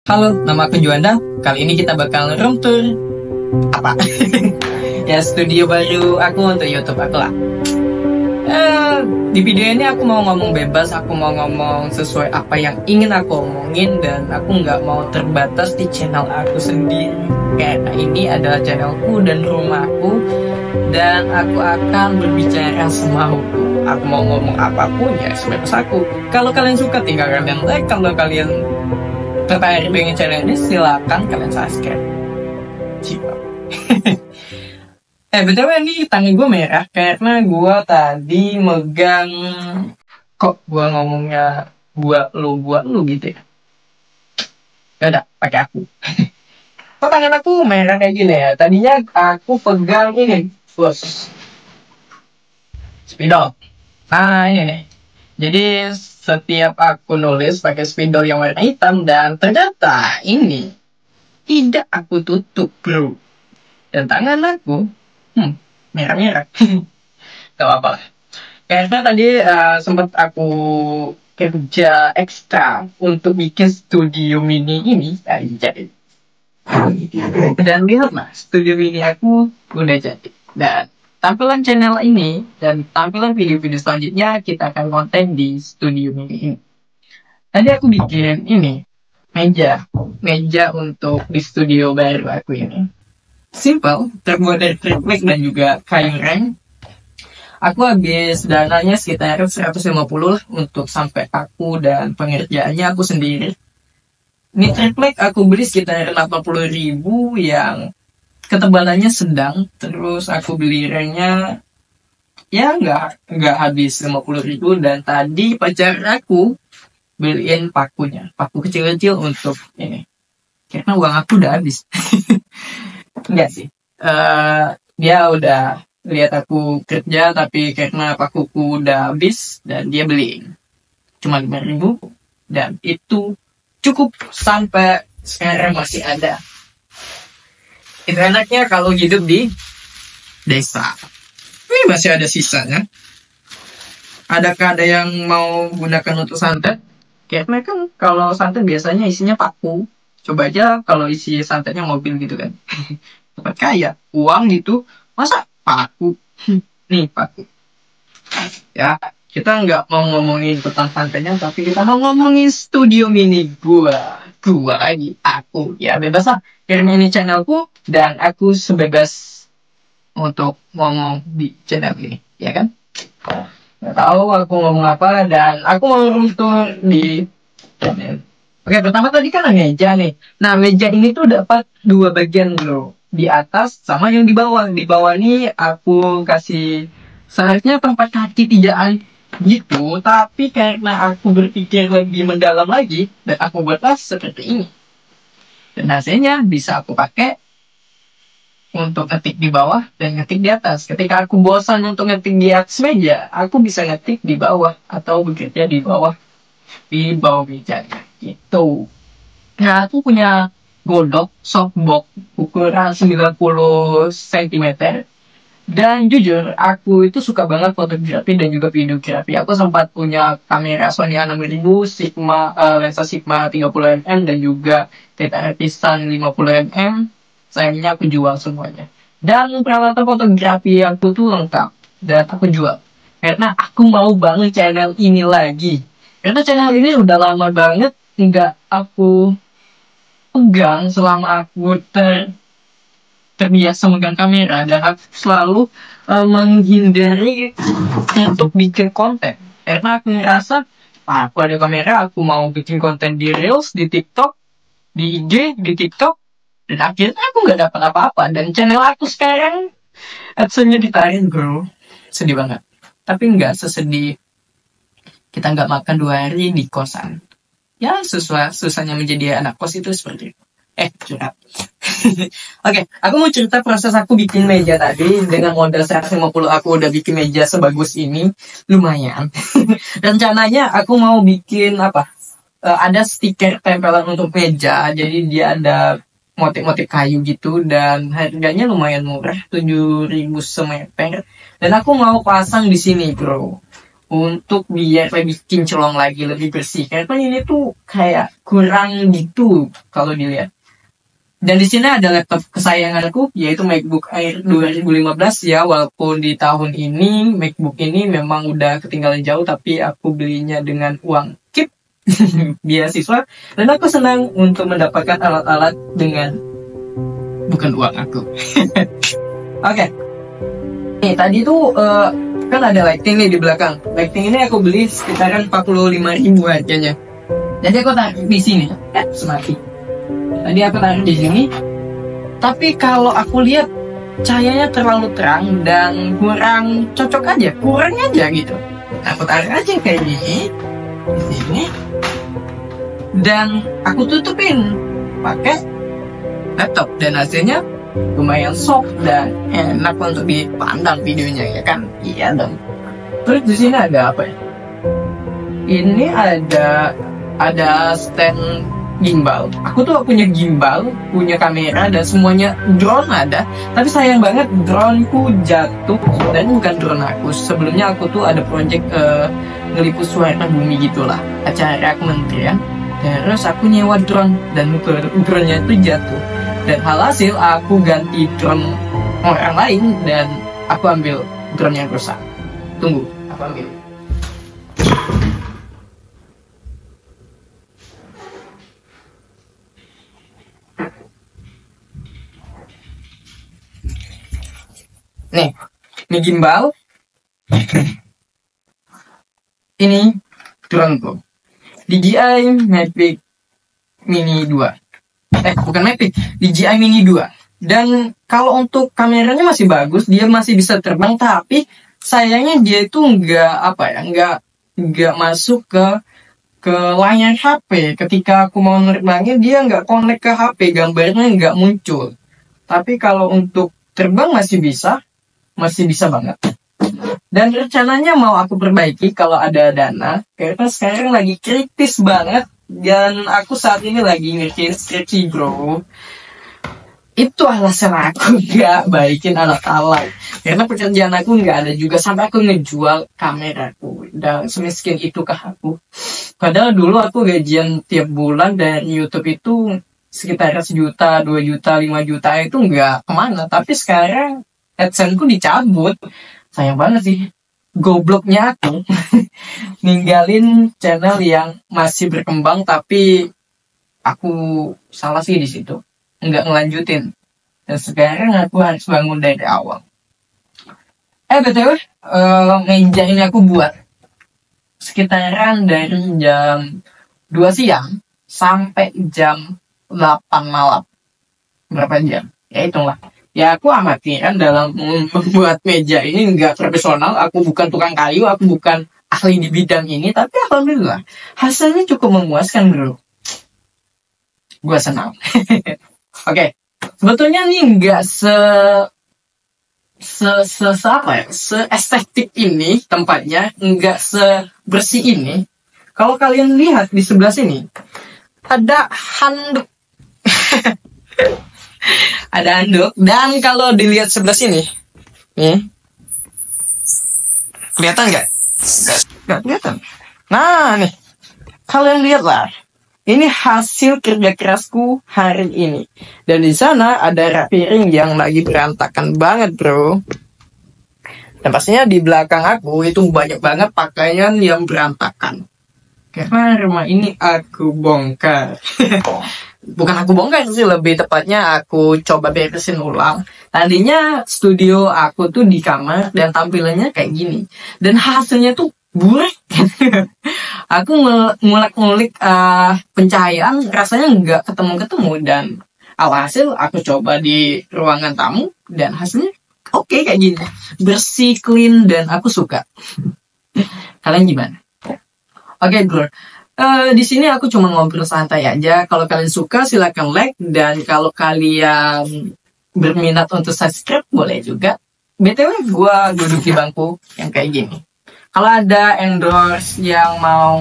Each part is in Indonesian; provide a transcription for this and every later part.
Halo, nama aku Juanda. Kali ini kita bakal room tour apa? Ya, studio baru aku untuk YouTube aku lah. Di video ini aku mau ngomong bebas, aku mau ngomong sesuai apa yang ingin aku omongin, dan aku nggak mau terbatas di channel aku sendiri. Karena ini adalah channelku dan rumahku, dan aku akan berbicara semauku. Aku mau ngomong apapun ya sebebas aku. Kalau kalian suka tinggal kalian like, kalau kalian tertarik dengan channel ini silakan kalian subscribe. BTW ini tangan gue merah karena gue tadi megang, kok gue ngomongnya buat lu gitu ya. Yaudah, pakai aku. Kok tangan aku merah kayak gini ya? Tadinya aku pegang ini, bos. Spidol. Nah ini nih. Jadi setiap aku nulis pakai spidol yang warna hitam, dan ternyata ini tidak aku tutup, bro. Dan tangan aku merah-merah. Gak apa-apa lah. Karena tadi sempat aku kerja ekstra untuk bikin studio mini ini jadi. Dan lihat mas, studio mini aku udah jadi. Dan tampilan channel ini dan tampilan video-video selanjutnya kita akan konten di studio mini ini. Tadi aku bikin ini meja untuk di studio baru aku ini. Simple, terbuat dari triplek dan juga kayu reng. Aku habis dananya sekitar 150 lah untuk sampai aku dan pengerjaannya aku sendiri. Ini triplek aku beli sekitar 80.000 yang ketebalannya sedang. Terus aku beli rengnya ya nggak habis 50.000. Dan tadi pacar aku beliin paku kecil-kecil untuk ini karena uang aku udah habis. Enggak sih, dia udah lihat aku kerja, tapi karena pakuku udah habis dan dia beliin cuma 5.000, dan itu cukup sampai sekarang masih ada. Itu enaknya kalau hidup di desa. Ini masih ada sisanya. Adakah ada yang mau gunakan untuk santet? Karena kan kalau santet biasanya isinya paku. Coba aja kalau isi santetnya mobil gitu kan. Tempat kaya, uang gitu, masa paku? Nih paku. Ya, kita nggak mau ngomongin tentang santetnya, tapi kita mau ngomongin studio mini gua lagi, aku. Ya bebas lah, karena ini channelku dan aku sebebas untuk ngomong di channel ini, ya kan? Nggak tahu aku ngomong apa, dan aku mau runtuh di channel. Oke, pertama tadi kan meja nih. Nah, meja ini tuh dapat dua bagian bro, di atas sama yang di bawah. Di bawah ini aku kasih seharusnya tempat kaki tigaan gitu, tapi karena aku berpikir lebih mendalam lagi dan aku buatlah seperti ini. Dan hasilnya bisa aku pakai untuk ngetik di bawah dan ngetik di atas. Ketika aku bosan untuk ngetik di atas meja, aku bisa ngetik di bawah atau bekerja di bawah mejanya gitu. Nah, aku punya godok softbox ukuran 90 cm. Dan jujur, aku itu suka banget fotografi dan juga videografi. Aku sempat punya kamera Sony A6000 Sigma, lensa Sigma 30mm dan juga Theta Epson 50mm. Sayangnya aku jual semuanya. Dan peralatan fotografi aku tuh lengkap dan aku jual. Karena aku mau banget channel ini lagi. Karena channel ini udah lama banget nggak aku pegang selama aku terbiasa megang kamera, dan aku selalu menghindari untuk bikin konten karena aku ngerasa aku ada kamera, aku mau bikin konten di Reels, di TikTok, di IG, di TikTok, dan akhirnya aku nggak dapat apa-apa. Dan channel aku sekarang adsense-nya ditarik bro, sedih banget. Tapi nggak sesedih kita nggak makan 2 hari di kosan. Ya, susahnya menjadi anak kos itu seperti itu. Curhat. Oke, aku mau cerita proses aku bikin meja tadi. Dengan modal 150 aku udah bikin meja sebagus ini. Lumayan. Rencananya aku mau bikin apa? Ada stiker tempelan untuk meja. Jadi dia ada motif-motif kayu gitu, dan harganya lumayan murah, 7.000 semeter. Dan aku mau pasang di sini, bro. untuk biar lebih kinclong lagi, lebih bersih. Karena ini tuh kayak kurang gitu kalau dilihat. Dan di sini ada laptop kesayanganku, yaitu MacBook Air 2015 ya. Walaupun di tahun ini MacBook ini memang udah ketinggalan jauh, tapi aku belinya dengan uang KIP beasiswa. Dan aku senang untuk mendapatkan alat-alat dengan bukan uang aku. Oke. Nih tadi tuh kan ada lighting nih di belakang. Lighting ini aku beli sekitaran 45.000 harganya. Jadi aku taruh di sini, semati. Tadi aku taruh di sini. Tapi kalau aku lihat cahayanya terlalu terang dan kurang cocok aja, kurang aja gitu. Aku taruh aja kayak gini di sini. Dan aku tutupin pakai laptop dan hasilnya lumayan soft dan enak untuk dipandang videonya ya kan. Iya dong. Terus di sini ada apa ya? Ini ada stand gimbal. Aku tuh punya gimbal, punya kamera dan semuanya, drone ada. Tapi sayang banget droneku jatuh dan bukan drone aku. Sebelumnya aku tuh ada project ngeliput suara bumi gitulah, acara kementerian. Terus aku nyewa drone dan drone-nya itu jatuh. Dan hasil aku ganti drone orang lain dan aku ambil drone yang rusak. Tunggu, aku ambil. Nih, ini gimbal. Ini drone-ku. DJI Mavic Mini 2. Bukan Mavic, DJI Mini 2. Dan kalau untuk kameranya masih bagus, dia masih bisa terbang, tapi sayangnya dia itu nggak masuk ke layar HP. Ketika aku mau nerbangin, dia nggak connect ke HP, gambarnya nggak muncul. Tapi kalau untuk terbang masih bisa banget. Dan rencananya mau aku perbaiki kalau ada dana, karena sekarang lagi kritis banget. Dan aku saat ini lagi ngerjain skripsi bro. Itu alasan aku gak baikin alat-alat. Karena pekerjaan aku gak ada juga, sampai aku ngejual kameraku. Dan semiskin itu ke aku. Padahal dulu aku gajian tiap bulan dari YouTube itu sekitar 1 juta, 2 juta, 5 juta itu gak kemana. Tapi sekarang AdSense-ku dicabut. Sayang banget sih. Gobloknya aku ninggalin channel yang masih berkembang, tapi aku salah sih di situ, nggak ngelanjutin. Dan sekarang aku harus bangun dari awal. BTW, meja ini aku buat sekitaran dari jam 2 siang sampai jam 8 malam. Berapa jam? Ya hitunglah. Ya aku amatiran dalam membuat meja ini, nggak profesional. Aku bukan tukang kayu, aku bukan ahli di bidang ini, tapi alhamdulillah hasilnya cukup memuaskan bro. Gue senang. Oke. Sebetulnya nih nggak se-estetik ini tempatnya, nggak sebersih ini. Kalau kalian lihat di sebelah sini ada handuk. Ada handuk. Dan kalau dilihat sebelah sini nih, kelihatan nggak? Nggak kelihatan. Nah nih, kalian lihatlah, ini hasil kerja kerasku hari ini. Dan di sana ada rak piring yang lagi berantakan banget bro. Dan pastinya di belakang aku itu banyak banget pakaian yang berantakan. Karena rumah ini aku bongkar. Bukan aku bongkar sih, lebih tepatnya aku coba beresin ulang. Tadinya studio aku tuh di kamar dan tampilannya kayak gini. Dan hasilnya tuh buruk. Aku ngulik pencahayaan, rasanya nggak ketemu-ketemu. Dan alhasil aku coba di ruangan tamu dan hasilnya oke kayak gini. Bersih, clean, dan aku suka. Kalian gimana? Oke bro. Di sini aku cuma ngobrol santai aja. Kalau kalian suka silakan like, dan kalau kalian berminat untuk subscribe boleh juga. BTW gue duduk di bangku yang kayak gini. Kalau ada endorse yang mau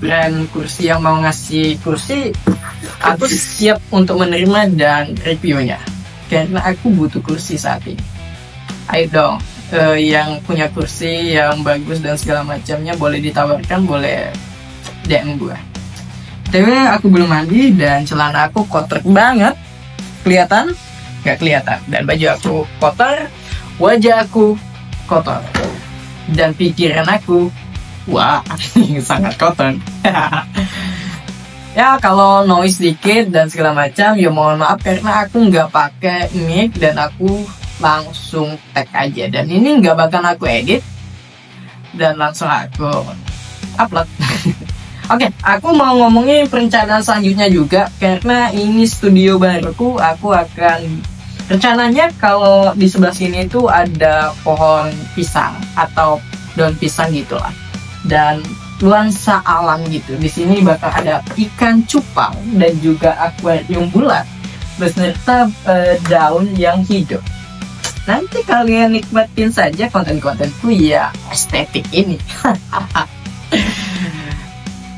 brand kursi yang mau ngasih kursi, aku siap untuk menerima dan reviewnya. Karena aku butuh kursi saat ini. Ayo dong. yang punya kursi yang bagus dan segala macamnya, boleh ditawarkan, boleh DM gue. Tapi aku belum mandi dan celana aku kotor banget, kelihatan? Gak kelihatan. Dan baju aku kotor, wajah aku kotor, dan pikiran aku, wah, sangat kotor. Ya kalau noise dikit dan segala macam, ya mohon maaf karena aku nggak pakai mic dan aku langsung tag aja. Dan ini nggak bakal aku edit dan langsung aku upload. Oke, aku mau ngomongin perencanaan selanjutnya juga karena ini studio baruku. Aku akan rencananya kalau di sebelah sini itu ada pohon pisang atau daun pisang gitulah, dan nuansa alam gitu. Di sini bakal ada ikan cupang dan juga akuarium bulat beserta daun yang hidup. Nanti kalian nikmatin saja konten-kontenku ya estetik ini.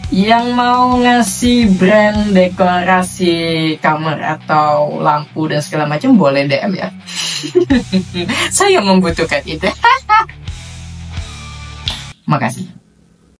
Yang mau ngasih brand dekorasi kamar atau lampu dan segala macam boleh DM ya. Saya membutuhkan itu. Makasih.